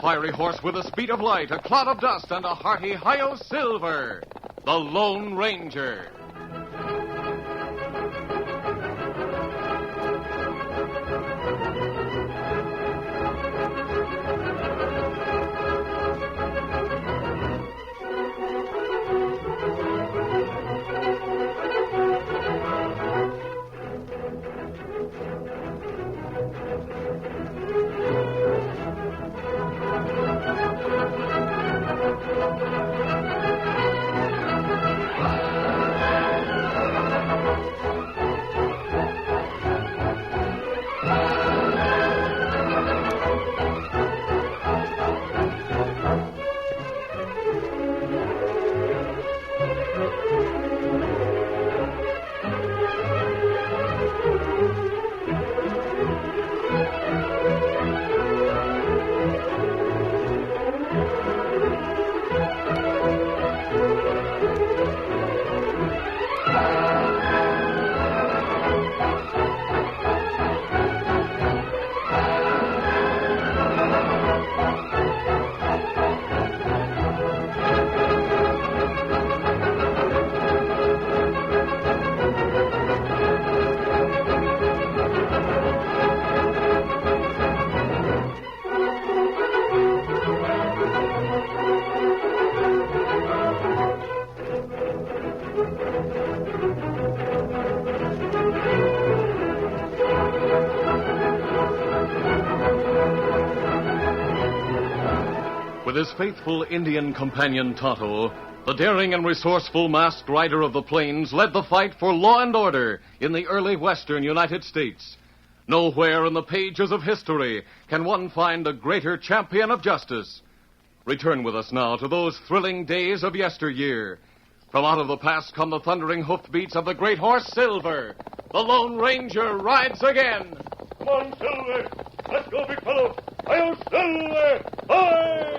fiery horse with the speed of light, a cloud of dust, and a hearty hi-yo silver, the Lone Ranger. With his faithful Indian companion Tonto, the daring and resourceful masked rider of the plains led the fight for law and order in the early western United States. Nowhere in the pages of history can one find a greater champion of justice. Return with us now to those thrilling days of yesteryear. From out of the past come the thundering hoofbeats of the great horse Silver. The Lone Ranger rides again. Come on, Silver. Let's go, big fellow. Hi-yo, Silver! Hi!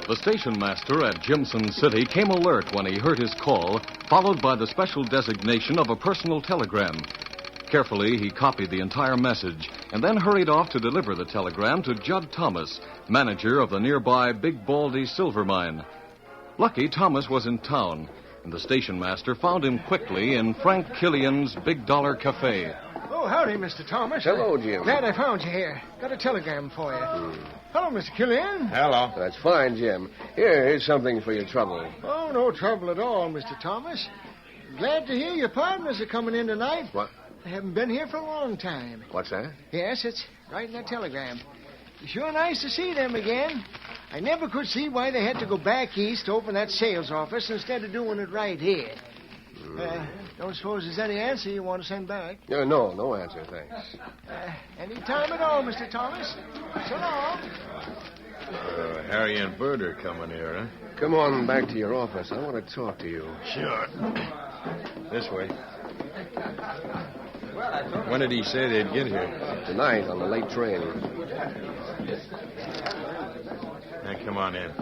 The station master at Jimson City came alert when he heard his call, followed by the special designation of a personal telegram. Carefully, he copied the entire message and then hurried off to deliver the telegram to Judd Thomas, manager of the nearby Big Baldy silver mine. Lucky Thomas was in town, and the station master found him quickly in Frank Killian's Big Dollar Cafe. Oh, howdy, Mr. Thomas. Hello, Jim. Glad I found you here. Got a telegram for you. Hello, Mr. Killian. Hello. That's fine, Jim. Here's something for your trouble. Oh, no trouble at all, Mr. Thomas. Glad to hear your partners are coming in tonight. What? They haven't been here for a long time. What's that? Yes, it's right in that telegram. Sure nice to see them again. I never could see why they had to go back east to open that sales office instead of doing it right here. Don't suppose there's any answer you want to send back? No answer, thanks. Any time at all, Mr. Thomas. So long. Harry and Bert are coming here, huh? Come on back to your office. I want to talk to you. Sure. This way. When did he say they'd get here? Tonight on the late train. Now, come on in.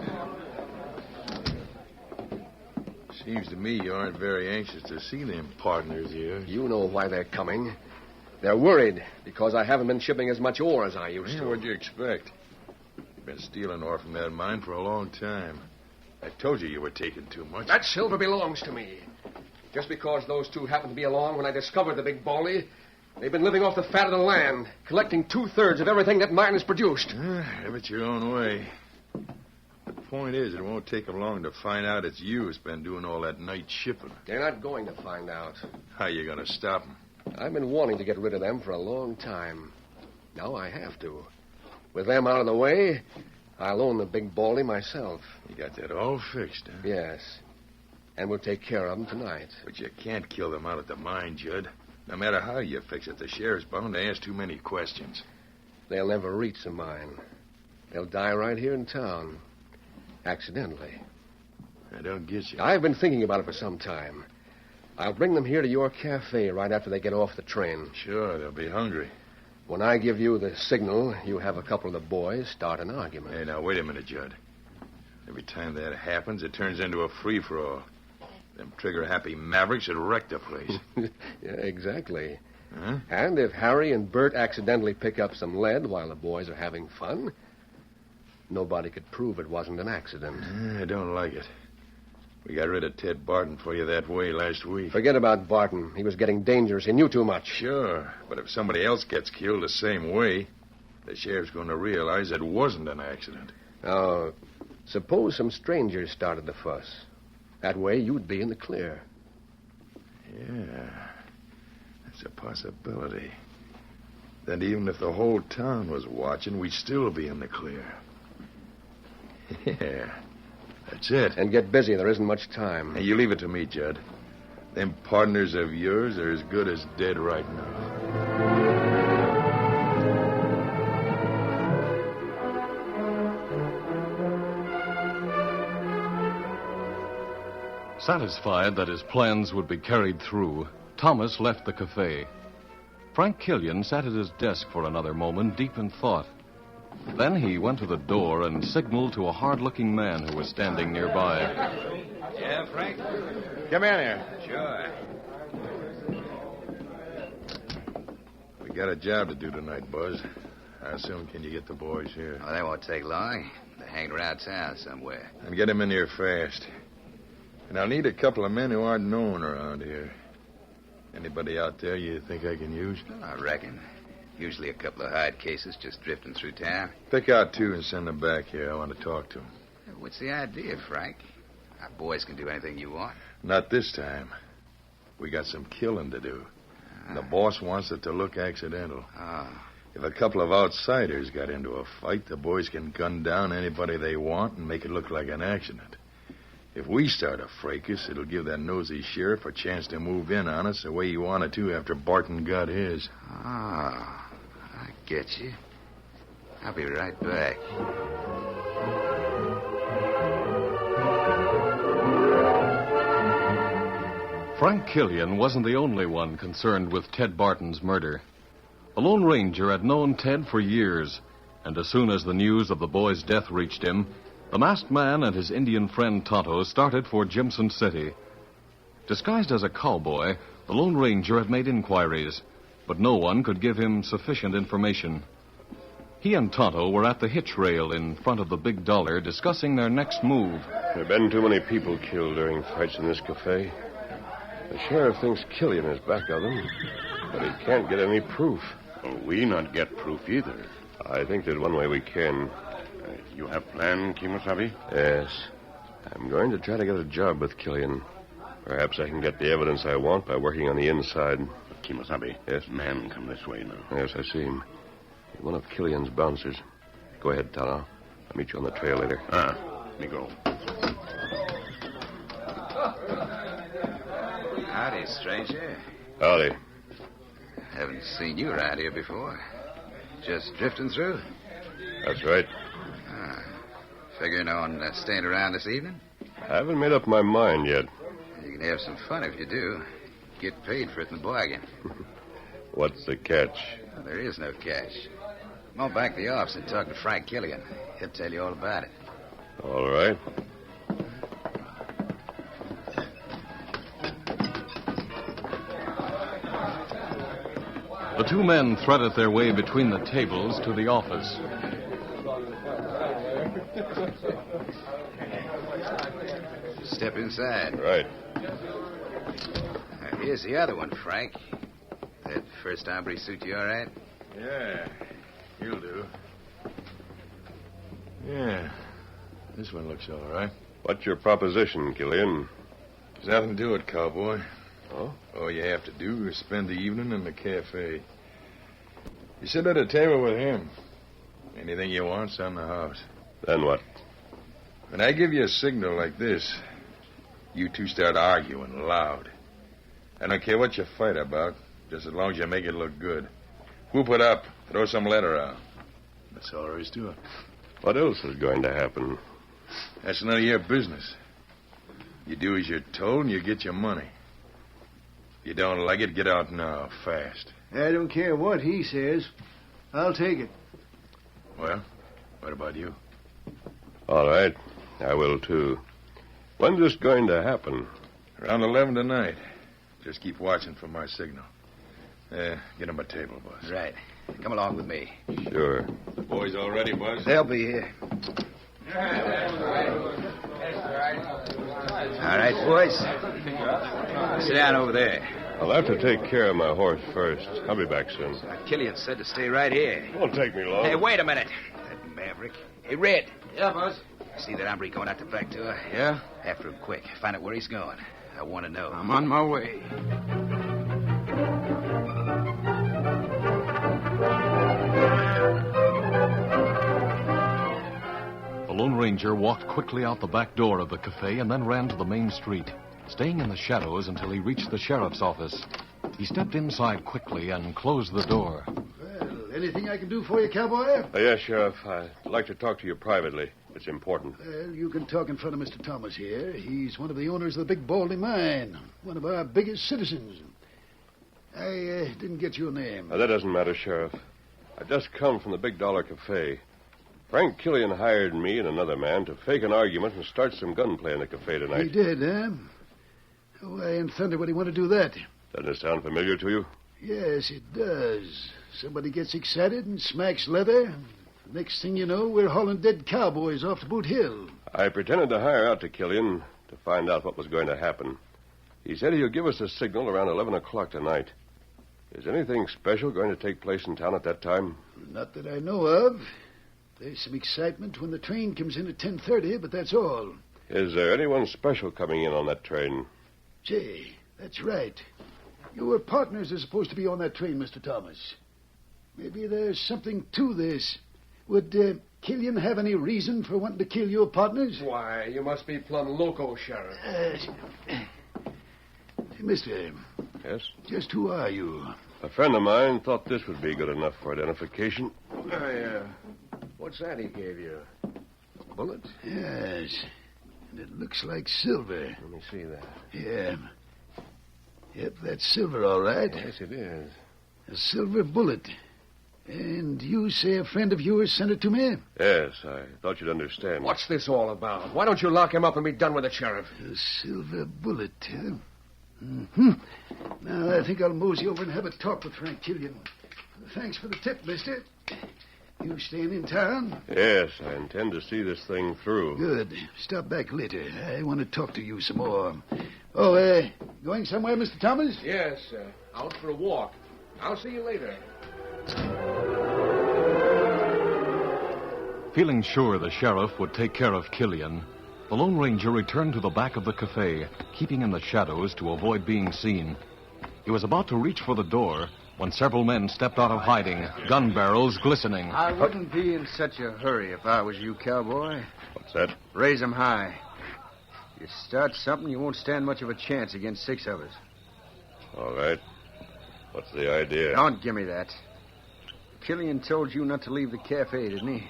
Seems to me you aren't very anxious to see them partners of yours. You know why they're coming. They're worried because I haven't been shipping as much ore as I used to. What'd you expect? You've been stealing ore from that mine for a long time. I told you were taking too much. That silver belongs to me. Just because those two happened to be along when I discovered the Big Baldy, they've been living off the fat of the land, collecting 2/3 of everything that mine has produced. Have it your own way. The point is, it won't take them long to find out it's you who's been doing all that night shipping. They're not going to find out. How you going to stop them? I've been wanting to get rid of them for a long time. Now I have to. With them out of the way, I'll own the Big Baldy myself. You got that all fixed, huh? Yes. And we'll take care of them tonight. But you can't kill them out at the mine, Judd. No matter how you fix it, the sheriff's bound to ask too many questions. They'll never reach the mine. They'll die right here in town. Accidentally. I don't get you. I've been thinking about it for some time. I'll bring them here to your cafe right after they get off the train. Sure, they'll be hungry. When I give you the signal, you have a couple of the boys start an argument. Hey, now, wait a minute, Judd. Every time that happens, it turns into a free-for-all. Them trigger-happy mavericks would wreck the place. Yeah, exactly. Huh? And if Harry and Bert accidentally pick up some lead while the boys are having fun, nobody could prove it wasn't an accident. I don't like it. We got rid of Ted Barton for you that way last week. Forget about Barton. He was getting dangerous. He knew too much. Sure, but if somebody else gets killed the same way, the sheriff's going to realize it wasn't an accident. Now, suppose some strangers started the fuss. That way, you'd be in the clear. Yeah, that's a possibility. Then even if the whole town was watching, we'd still be in the clear. Yeah, that's it. And get busy. There isn't much time. Hey, you leave it to me, Judd. Them partners of yours are as good as dead right now. Satisfied that his plans would be carried through, Thomas left the cafe. Frank Killian sat at his desk for another moment, deep in thought. Then he went to the door and signaled to a hard-looking man who was standing nearby. Yeah, Frank? Come in here. Sure. We got a job to do tonight, Buzz. How soon can you get the boys here? Oh, they won't take long. They're hanging around town somewhere. And get them in here fast. And I'll need a couple of men who aren't known around here. Anybody out there you think I can use? I reckon. Usually a couple of hide cases just drifting through town. Pick out two and send them back here. I want to talk to them. What's the idea, Frank? Our boys can do anything you want. Not this time. We got some killing to do. And the boss wants it to look accidental. Oh. If a couple of outsiders got into a fight, the boys can gun down anybody they want and make it look like an accident. If we start a fracas, it'll give that nosy sheriff a chance to move in on us the way he wanted to after Barton got his. Ah, I get you. I'll be right back. Frank Killian wasn't the only one concerned with Ted Barton's murder. The Lone Ranger had known Ted for years, and as soon as the news of the boy's death reached him, the masked man and his Indian friend Tonto started for Jimson City. Disguised as a cowboy, the Lone Ranger had made inquiries, but no one could give him sufficient information. He and Tonto were at the hitch rail in front of the Big Dollar discussing their next move. There have been too many people killed during fights in this cafe. The sheriff thinks Killian is back of them, but he can't get any proof. Well, we not get proof either. I think there's one way we can. You have plan, Kimosabe? Yes. I'm going to try to get a job with Killian. Perhaps I can get the evidence I want by working on the inside. Kimosabe. Yes? Man, come this way now. Yes, I see him. He's one of Killian's bouncers. Go ahead, Tonto. I'll meet you on the trail later. Me go. Howdy, stranger. Howdy. Haven't seen you around here before. Just drifting through? That's right. Figuring on staying around this evening? I haven't made up my mind yet. You can have some fun if you do. Get paid for it in the bargain. What's the catch? Well, there is no catch. Come on back to the office and talk to Frank Killian. He'll tell you all about it. All right. The two men threaded their way between the tables to the office. Step inside. Right. Here's the other one, Frank. That first hombre suit you all right? Yeah, you'll do. Yeah, this one looks all right. What's your proposition, Killian? There's nothing to it, cowboy. Oh? All you have to do is spend the evening in the cafe. You sit at a table with him. Anything you want's on the house. Then what? When I give you a signal like this, you two start arguing loud. I don't care what you fight about, just as long as you make it look good. Whoop it up. Throw some lead around. That's all there is to it. What else is going to happen? That's none of your business. You do as you're told and you get your money. If you don't like it, get out now, fast. I don't care what he says. I'll take it. Well, what about you? All right. I will, too. When's this going to happen? Around 11 tonight. Just keep watching for my signal. Get him a table, boss. Right. Come along with me. Sure. The boys all ready, boss? They'll be here. All right, boys. Sit down over there. I'll have to take care of my horse first. I'll be back soon. Killian said to stay right here. Won't take me long. Hey, wait a minute. That maverick. Hey, Red. Yeah, boss. See that hombre going out the back door? Yeah? After him quick. Find out where he's going. I want to know. I'm on my way. The Lone Ranger walked quickly out the back door of the cafe and then ran to the main street, staying in the shadows until he reached the sheriff's office. He stepped inside quickly and closed the door. Well, anything I can do for you, cowboy? Yes, Sheriff. I'd like to talk to you privately. It's important. Well, you can talk in front of Mr. Thomas here. He's one of the owners of the big Baldy mine, one of our biggest citizens. I didn't get your name. That doesn't matter, Sheriff. I just come from the Big Dollar Cafe. Frank Killian hired me and another man to fake an argument and start some gunplay in the cafe tonight. He did, huh? Why in thunder would he want to do that? Doesn't it sound familiar to you? Yes, it does. Somebody gets excited and smacks leather. Next thing you know, we're hauling dead cowboys off to Boot Hill. I pretended to hire out to Killian to find out what was going to happen. He said he'll give us a signal around 11 o'clock tonight. Is anything special going to take place in town at that time? Not that I know of. There's some excitement when the train comes in at 10:30, but that's all. Is there anyone special coming in on that train? Gee, that's right. Your partners are supposed to be on that train, Mr. Thomas. Maybe there's something to this. Would Killian have any reason for wanting to kill your partners? Why, you must be plumb loco, Sheriff. Mister, Yes? just who are you? A friend of mine thought this would be good enough for identification. What's that he gave you? A bullet? Yes, and it looks like silver. Let me see that. Yeah. Yep, that's silver, all right. Yes, it is. A silver bullet. And you say a friend of yours sent it to me? Yes, I thought you'd understand. What's this all about? Why don't you lock him up and be done with it, Sheriff? A silver bullet, huh? Mm-hmm. Now, I think I'll mosey over and have a talk with Frank Killian. Thanks for the tip, mister. You staying in town? Yes, I intend to see this thing through. Good. Stop back later. I want to talk to you some more. Oh, going somewhere, Mr. Thomas? Yes, out for a walk. I'll see you later. Feeling sure the sheriff would take care of Killian, the Lone Ranger returned to the back of the cafe, keeping in the shadows to avoid being seen. He was about to reach for the door when several men stepped out of hiding, gun barrels glistening. I wouldn't be in such a hurry if I was you, cowboy. What's that? Raise 'em high. You start something, you won't stand much of a chance against 6 of us. All right. What's the idea? Don't give me that. Killian told you not to leave the cafe, didn't he?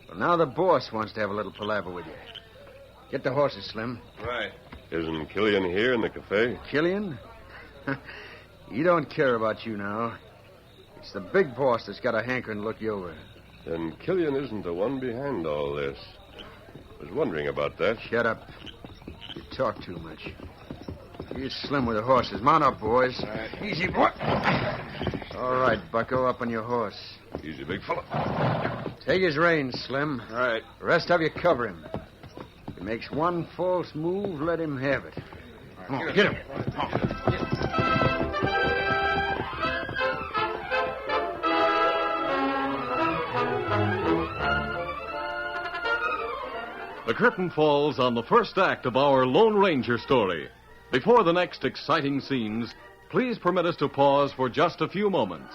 Well, now the boss wants to have a little palaver with you. Get the horses, Slim. Right. Isn't Killian here in the cafe? Killian? He don't care about you now. It's the big boss that's got a hankering to look you over. Then Killian isn't the one behind all this. I was wondering about that. Shut up. You talk too much. Here's Slim with the horses. Mount up, boys. Easy, boy. All right, bucko, up on your horse. Easy, big fella. Take his reins, Slim. All right. The rest of you cover him. If he makes one false move, let him have it. Come on, get him. The curtain falls on the first act of our Lone Ranger story. Before the next exciting scenes, please permit us to pause for just a few moments.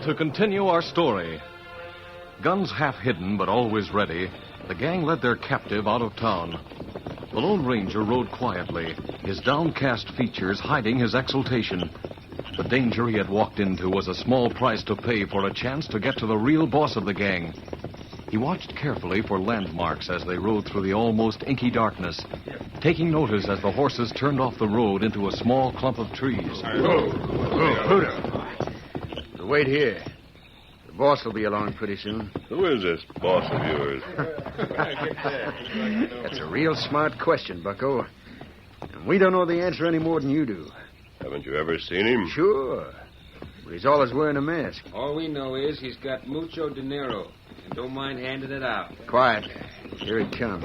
to continue our story. Guns half hidden but always ready, the gang led their captive out of town. The Lone Ranger rode quietly, his downcast features hiding his exultation. The danger he had walked into was a small price to pay for a chance to get to the real boss of the gang. He watched carefully for landmarks as they rode through the almost inky darkness, taking notice as the horses turned off the road into a small clump of trees. Wait here. The boss will be along pretty soon. Who is this boss of yours? That's a real smart question, Bucko. And we don't know the answer any more than you do. Haven't you ever seen him? Sure. But he's always wearing a mask. All we know is he's got mucho dinero, and don't mind handing it out. Quiet. Here he comes.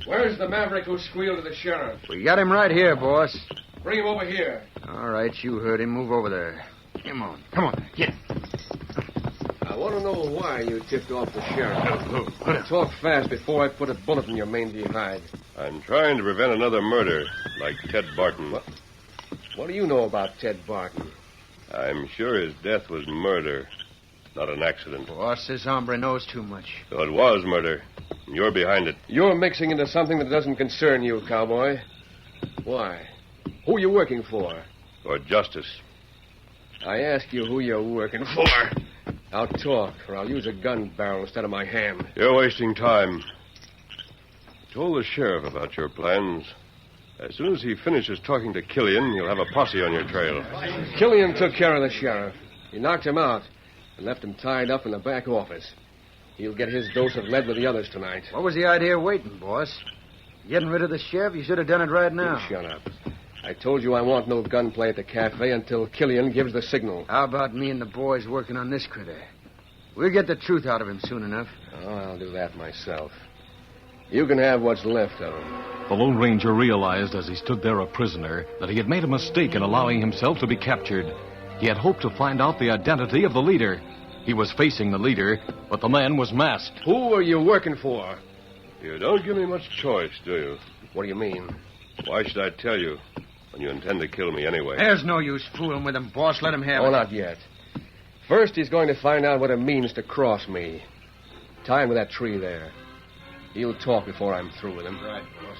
Where's the maverick who squealed to the sheriff? We got him right here, boss. Bring him over here. All right, you heard him. Move over there. Come on. Get. I want to know why you tipped off the sheriff. Talk fast before I put a bullet in your mangy hide. I'm trying to prevent another murder, like Ted Barton. What do you know about Ted Barton? I'm sure his death was murder, not an accident. Boss, this hombre knows too much. So it was murder. And you're behind it. You're mixing into something that doesn't concern you, cowboy. Why? Who are you working for? For justice. I ask you who you're working for. Now talk, or I'll use a gun barrel instead of my hand. You're wasting time. I told the sheriff about your plans. As soon as he finishes talking to Killian, you'll have a posse on your trail. Killian took care of the sheriff. He knocked him out and left him tied up in the back office. He'll get his dose of lead with the others tonight. What was the idea of waiting, boss? Getting rid of the sheriff? You should have done it right now. Shut up. I told you I want no gunplay at the cafe until Killian gives the signal. How about me and the boys working on this critter? We'll get the truth out of him soon enough. Oh, I'll do that myself. You can have what's left of him. The Lone Ranger realized as he stood there a prisoner that he had made a mistake in allowing himself to be captured. He had hoped to find out the identity of the leader. He was facing the leader, but the man was masked. Who are you working for? You don't give me much choice, do you? What do you mean? Why should I tell you when you intend to kill me anyway? There's no use fooling with him, boss. Let him have it. Oh, not yet. First, he's going to find out what it means to cross me. Tie him to that tree there. He'll talk before I'm through with him. Right, boss.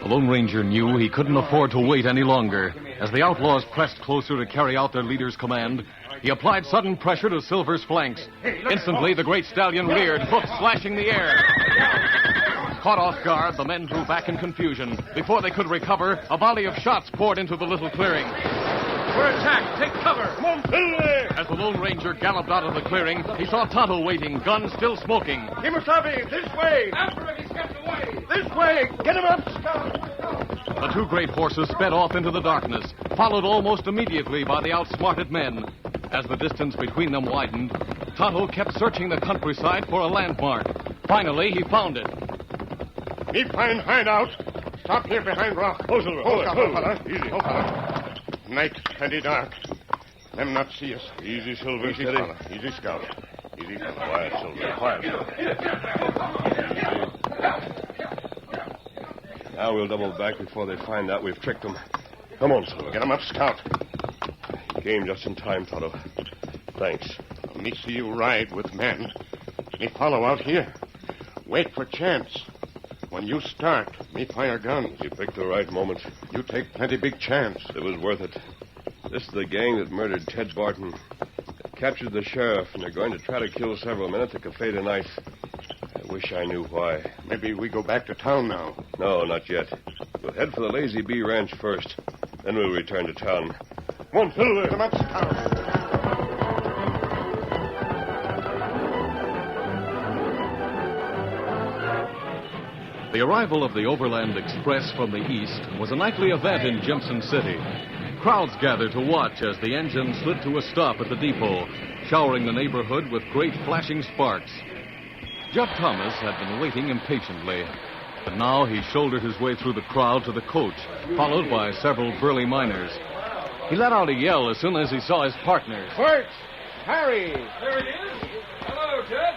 The Lone Ranger knew he couldn't afford to wait any longer. As the outlaws pressed closer to carry out their leader's command, he applied sudden pressure to Silver's flanks. Instantly, the great stallion reared, hoofs slashing the air. Caught off guard, the men drew back in confusion. Before they could recover, a volley of shots poured into the little clearing. We're attacked. Take cover. As the Lone Ranger galloped out of the clearing, he saw Tonto waiting, gun still smoking. Kimasabi, this way! After him, he's kept away! This way! Get him up! The two great horses sped off into the darkness, followed almost immediately by the outsmarted men. As the distance between them widened, Tonto kept searching the countryside for a landmark. Finally, he found it. Me find hideout. Stop here behind rock. Hold fella. Easy. Fella. Night plenty dark. Them not see us. Easy, Silver. Easy, fella. Easy, Scout. Easy, fella. Quiet, Silver. Quiet. Now we'll double back before they find out we've tricked them. Come on, Silver. Get 'em up, Scout. You came just in time, Tonto. Thanks. Me see you ride with men. Me follow out here. Wait for chance. When you start, me fire guns. You picked the right moment. You take plenty big chance. It was worth it. This is the gang that murdered Ted Barton. They captured the sheriff, and they're going to try to kill several men at the cafe tonight. I wish I knew why. Maybe we go back to town now. No, not yet. We'll head for the Lazy Bee Ranch first. Then we'll return to town. Come on, Silver. Come up, Scout. The arrival of the Overland Express from the east was a nightly event in Jimson City. Crowds gathered to watch as the engine slid to a stop at the depot, showering the neighborhood with great flashing sparks. Judd Thomas had been waiting impatiently, but now he shouldered his way through the crowd to the coach, followed by several burly miners. He let out a yell as soon as he saw his partners. Bert! Harry! There it is. Hello, Ted.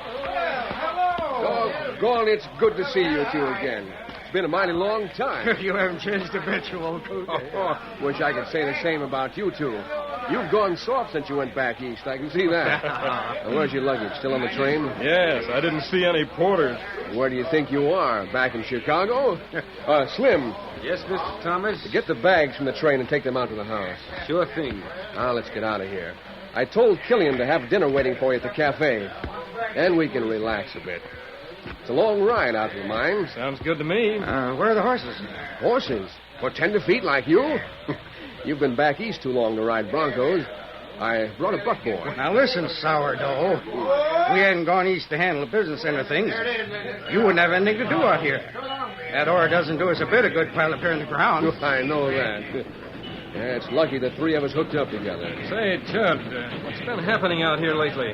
Doggone, it's good to see you two again. It's been a mighty long time. You haven't changed a bit, you old coot. Wish I could say the same about you two. You've gone soft since you went back east. I can see that. Now, where's your luggage? Still on the train? Yes, I didn't see any porters. Where do you think you are? Back in Chicago? Slim, Yes, Mr. Thomas? get the bags from the train and take them out to the house. Sure thing. Now, let's get out of here. I told Killian to have dinner waiting for you at the cafe. Then we can relax a bit. It's a long ride out to the mines. Sounds good to me. Where are the horses? Horses? For tenderfeet like you? You've been back east too long to ride broncos. I brought a buckboard. Now listen, sourdough. We hadn't gone east to handle the business end of things. You wouldn't have anything to do out here. That ore doesn't do us a bit of good piled up here in the ground. I know that. Yeah, it's lucky the three of us hooked up together. Say, Judd, what's been happening out here lately?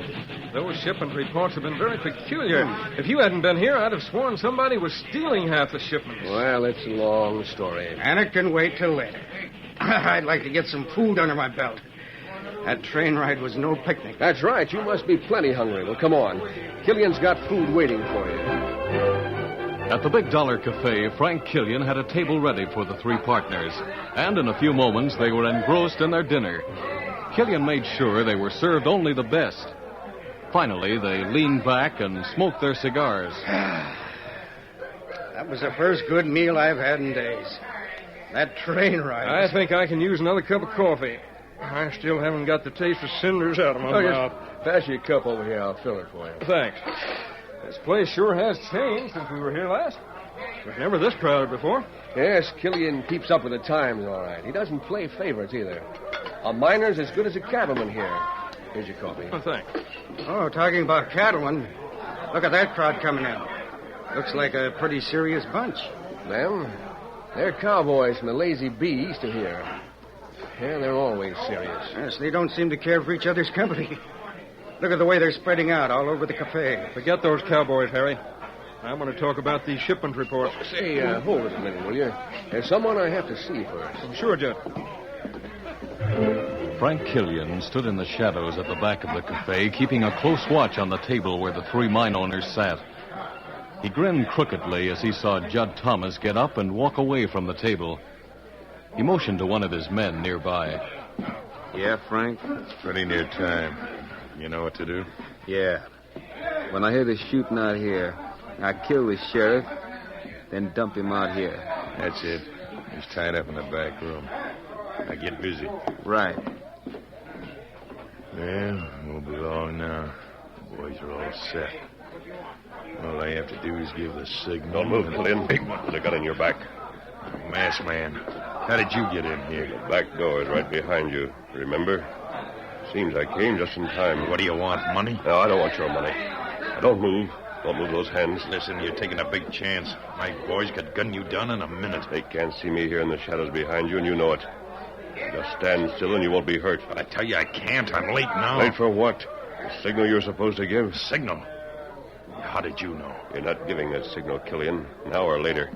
Those shipment reports have been very peculiar. If you hadn't been here, I'd have sworn somebody was stealing half the shipments. Well, it's a long story. And it can wait till later. I'd like to get some food under my belt. That train ride was no picnic. That's right. You must be plenty hungry. Well, come on. Killian's got food waiting for you. At the Big Dollar Cafe, Frank Killian had a table ready for the three partners, and in a few moments they were engrossed in their dinner. Killian made sure they were served only the best. Finally, they leaned back and smoked their cigars. That was the first good meal I've had in days. That train ride. I think I can use another cup of coffee. I still haven't got the taste of cinders out of my mouth. Pass your cup over here. I'll fill it for you. Thanks. This place sure has changed since we were here last. It was never this crowded before. Yes, Killian keeps up with the times, all right. He doesn't play favorites either. A miner's as good as a cattleman here. Here's your coffee. Oh, thanks. Oh, talking about cattlemen. Look at that crowd coming in. Looks like a pretty serious bunch. Them? They're cowboys from the Lazy Bee east of here. Yeah, they're always serious. Yes, they don't seem to care for each other's company. Look at the way they're spreading out all over the cafe. Forget those cowboys, Harry. I want to talk about these shipment reports. Say, hold it a minute, will you? There's someone I have to see first. Oh, sure, Judd. Frank Killian stood in the shadows at the back of the cafe, keeping a close watch on the table where the three mine owners sat. He grinned crookedly as he saw Judd Thomas get up and walk away from the table. He motioned to one of his men nearby. Yeah, Frank? It's pretty near time. You know what to do? Yeah. When I hear the shooting out here, I kill the sheriff, then dump him out here. That's it. He's tied up in the back room. Now get busy. Right. Well, won't be long now. The boys are all set. All I have to do is give the signal. Don't move, Killian. Big one with a gun in your back. Masked man, how did you get in here? The back door is right behind you. Remember? Seems I came just in time. What do you want, money? No, I don't want your money. Now, don't move. Don't move those hands. Listen, you're taking a big chance. My boys could gun you down in a minute. They can't see me here in the shadows behind you, and you know it. Just stand still and you won't be hurt. But I tell you, I can't. I'm late now. Late for what? The signal you're supposed to give? Signal? How did you know? You're not giving that signal, Killian. Now or later.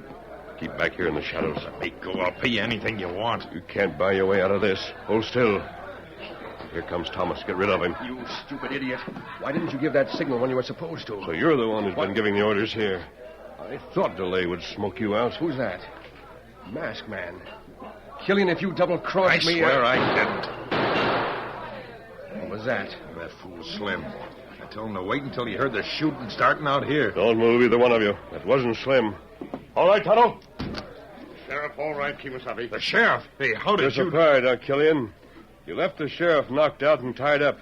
Keep back here in the shadows. Let me go. I'll pay you anything you want. You can't buy your way out of this. Hold still. Here comes Thomas. Get rid of him. You stupid idiot. Why didn't you give that signal when you were supposed to? So you're the one who's been giving the orders here. I thought delay would smoke you out. Who's that? Masked man. Killian, if you double-crossed me... I swear I didn't. What was that? That fool Slim. I told him to wait until he heard the shooting starting out here. Don't move, either one of you. That wasn't Slim. All right, Tonto? Sheriff, all right, Kimasabi. The sheriff? Hey, how did You're surprised, Killian? You left the sheriff knocked out and tied up.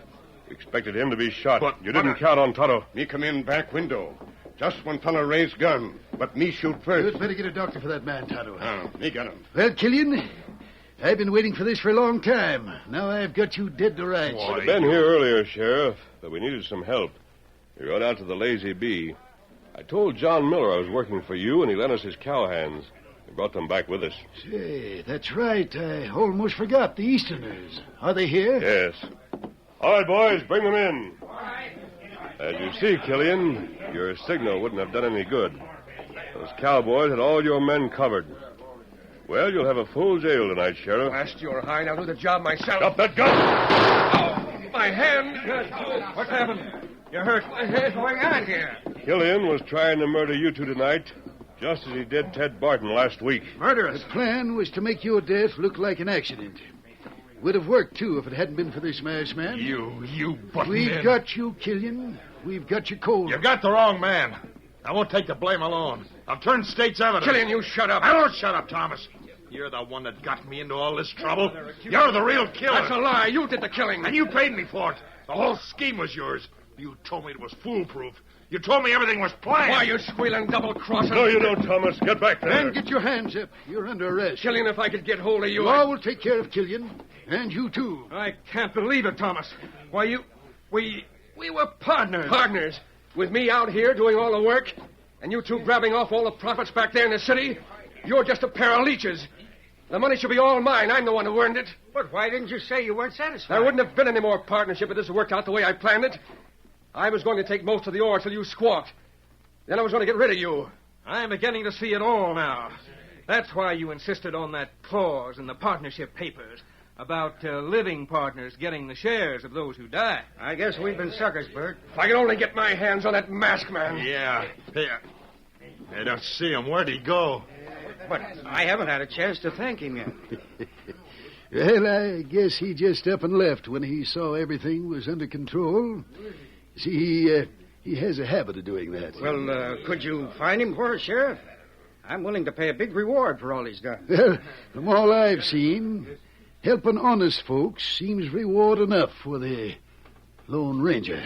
You expected him to be shot. But you didn't count on Tonto. Me come in back window. Just when Tonto raised gun. But me shoot first. You'd better get a doctor for that man, Tonto. Me got him. Well, Killian, I've been waiting for this for a long time. Now I've got you dead to rights. You'd have been here earlier, Sheriff, but we needed some help. We rode out to the Lazy Bee. I told John Miller I was working for you, and he lent us his cowhands. We brought them back with us. Say, that's right. I almost forgot the Easterners. Are they here? Yes. All right, boys, bring them in. As you see, Killian, your signal wouldn't have done any good. Those cowboys had all your men covered. Well, you'll have a full jail tonight, Sheriff. Blast your hide. I'll do the job myself. Drop that gun! Oh, my hand. What happened? You're hurt. What's going on here? Killian was trying to murder you two tonight, just as he did Ted Barton last week. Murderous. The plan was to make your death look like an accident. Would have worked, too, if it hadn't been for this masked man. You button We've got you, Killian. We've got you cold. You got the wrong man. I won't take the blame alone. I've turned state's evidence. Killian, you shut up. I don't shut up, Thomas. You're the one that got me into all this trouble. You're the real killer. That's a lie. You did the killing. And you paid me for it. The whole scheme was yours. You told me it was foolproof. You told me everything was planned. Why are you squealing double-crossing? No, you don't, Thomas. Get back there. And get your hands up. You're under arrest. Killian, if I could get hold of you... Law will take care of Killian. And you, too. I can't believe it, Thomas. Why, we were partners. Partners? With me out here doing all the work? And you two grabbing off all the profits back there in the city? You're just a pair of leeches. The money should be all mine. I'm the one who earned it. But why didn't you say you weren't satisfied? There wouldn't have been any more partnership if this had worked out the way I planned it. I was going to take most of the ore till you squawked. Then I was going to get rid of you. I'm beginning to see it all now. That's why you insisted on that clause in the partnership papers about living partners getting the shares of those who die. I guess we've been suckers, Bert. If I could only get my hands on that masked man. Yeah. I don't see him. Where'd he go? But I haven't had a chance to thank him yet. Well, I guess he just up and left when he saw everything was under control. See, he has a habit of doing that. Well, could you find him for us, Sheriff? I'm willing to pay a big reward for all he's done. Well, from all I've seen, helping honest folks seems reward enough for the Lone Ranger.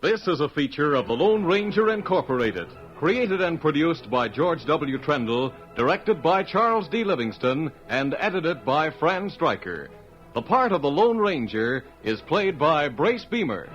This is a feature of the Lone Ranger Incorporated, created and produced by George W. Trendle, directed by Charles D. Livingston, and edited by Fran Stryker. The part of the Lone Ranger is played by Brace Beamer.